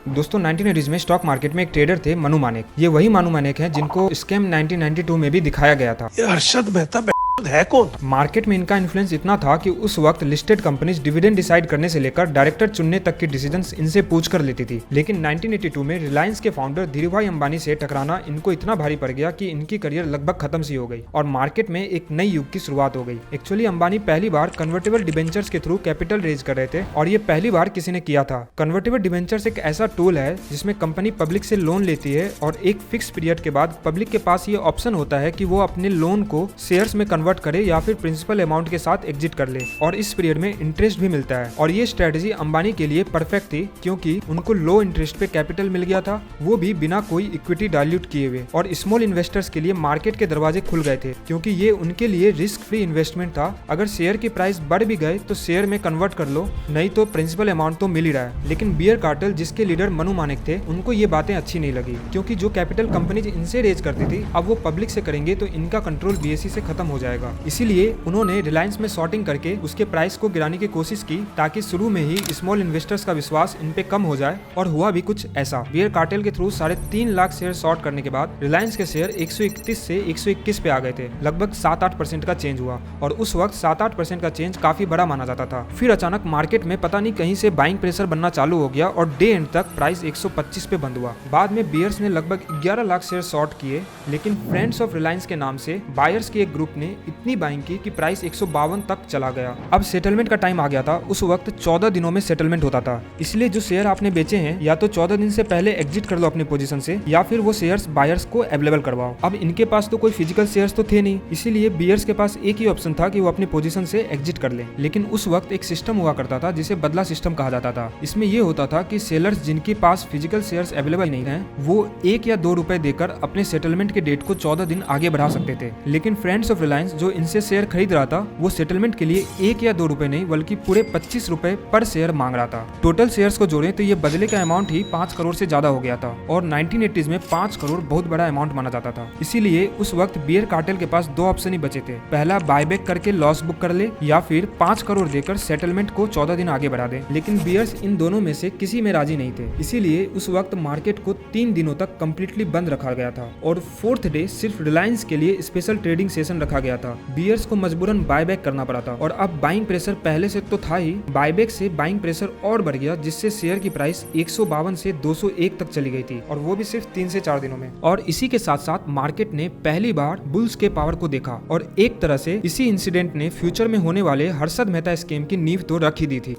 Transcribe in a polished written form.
दोस्तों 1980s में stock market में एक ट्रेडर थे मनु मानेक। ये वही मनु मानेक हैं जिनको स्कैम 1992 में भी दिखाया गया था। ये हर्षद मेहता है कौन? मार्केट में इनका इन्फ्लुएंस इतना था कि उस वक्त लिस्टेड कंपनीज डिविडेंड डिसाइड करने से लेकर डायरेक्टर चुनने तक की डिसीजंस इनसे पूछ कर लेती थी। लेकिन 1982 में रिलायंस के फाउंडर धीरूभाई अंबानी से टकराना इनको इतना भारी पड़ गया कि इनकी करियर लगभग खत्म सी हो गई और मार्केट में एक नई युग की शुरुआत हो गई। एक्चुअली अंबानी पहली बार कन्वर्टेबल डिबेंचर्स के थ्रू कैपिटल रेज कर रहे थे और ये पहली बार किसी ने किया था। कन्वर्टेबल डिबेंचर्स एक ऐसा टूल है जिसमें कंपनी पब्लिक से लोन लेती है और एक फिक्स पीरियड के बाद पब्लिक के पास ये ऑप्शन होता है कि वो अपने लोन को शेयर्स में कन्वर्ट करे या फिर प्रिंसिपल अमाउंट के साथ एग्जिट कर ले और इस पीरियड में इंटरेस्ट भी मिलता है। और ये स्ट्रेटेजी अंबानी के लिए परफेक्ट थी क्योंकि उनको लो इंटरेस्ट पे कैपिटल मिल गया था, वो भी बिना कोई इक्विटी डाइल्यूट किए हुए। और स्मॉल इन्वेस्टर्स के लिए मार्केट के दरवाजे खुल गए थे क्योंकि ये उनके लिए रिस्क फ्री इन्वेस्टमेंट था। अगर शेयर की प्राइस बढ़ भी गए तो शेयर में कन्वर्ट कर लो, नहीं तो प्रिंसिपल अमाउंट तो मिल ही रहा है। लेकिन बियर कार्टेल जिसके लीडर मनु मानेक थे उनको ये बातें अच्छी नहीं लगी क्योंकि जो कैपिटल कंपनीज इनसे रेज करती थी अब वो पब्लिक से करेंगे तो इनका कंट्रोल बीएसई से खत्म हो जाएगा। इसीलिए उन्होंने रिलायंस में शॉर्टिंग करके उसके प्राइस को गिराने की कोशिश की ताकि शुरू में ही स्मॉल इन्वेस्टर्स का विश्वास इन पे कम हो जाए। और हुआ भी कुछ ऐसा। बियर कार्टेल के थ्रू 3.5 लाख शेयर शॉर्ट करने के बाद रिलायंस के शेयर 131 से 121 पे आ गए थे। लगभग 7-8% का चेंज हुआ और उस वक्त 7-8% का चेंज काफी बड़ा माना जाता था। फिर अचानक मार्केट में पता नहीं कहीं से बाइंग प्रेशर बनना चालू हो गया और डे एंड तक प्राइस 125 पे बंद हुआ। बाद में बियर्स ने लगभग 11 लाख शेयर शॉर्ट किए, लेकिन फ्रेंड्स ऑफ रिलायंस के नाम से बायर्स के एक ग्रुप ने इतनी बाइंग की कि प्राइस 152 तक चला गया। अब सेटलमेंट का टाइम आ गया था। उस वक्त 14 दिनों में सेटलमेंट होता था, इसलिए जो शेयर आपने बेचे हैं या तो 14 दिन से पहले एग्जिट कर लो अपनी पोजीशन से या फिर वो शेयर्स बायर्स को अवेलेबल करवाओ। अब इनके पास तो कोई फिजिकल शेयर्स तो थे नहीं, इसीलिए बियर्स के पास एक ही ऑप्शन था कि वो अपनी पोजीशन से एग्जिट कर ले। लेकिन उस वक्त एक सिस्टम हुआ करता था जिसे बदला सिस्टम कहा जाता था। इसमें ये होता था कि सेलर्स जिनके पास फिजिकल शेयर्स अवेलेबल नहीं है वो 1 या 2 रुपए देकर अपने सेटलमेंट के डेट को 14 दिन आगे बढ़ा सकते थे। लेकिन फ्रेंड्स ऑफ रिलायंस जो इनसे शेयर खरीद रहा था वो सेटलमेंट के लिए 1 या 2 रुपए नहीं बल्कि पूरे 25 रुपए पर शेयर मांग रहा था। टोटल शेयर्स को जोड़े तो ये बदले का अमाउंट ही 5 करोड़ से ज्यादा हो गया था और 1980s में 5 करोड़ बहुत बड़ा अमाउंट माना जाता था। इसीलिए उस वक्त बियर कार्टेल के पास 2 ऑप्शन ही बचे थे। पहला बायबैक करके लॉस बुक कर ले या फिर 5 करोड़ देकर सेटलमेंट को 14 दिन आगे बढ़ा दे। लेकिन बियर्स इन दोनों में से किसी में राजी नहीं थे, इसीलिए उस वक्त मार्केट को 3 दिनों तक कम्प्लीटली बंद रखा गया था और 4th डे सिर्फ रिलायंस के लिए स्पेशल ट्रेडिंग सेशन रखा गया था। बियर्स को मजबूरन बायबैक करना पड़ा था और अब बाइंग प्रेशर पहले से तो था ही, बायबैक से बाइंग प्रेशर और बढ़ गया जिससे शेयर की प्राइस 152 से 201 तक चली गई थी और वो भी सिर्फ 3 से 4 दिनों में। और इसी के साथ साथ मार्केट ने पहली बार बुल्स के पावर को देखा और एक तरह से इसी इंसिडेंट ने फ्यूचर में होने वाले हर्षद मेहता स्कैम की नींव तो रख ही दी थी।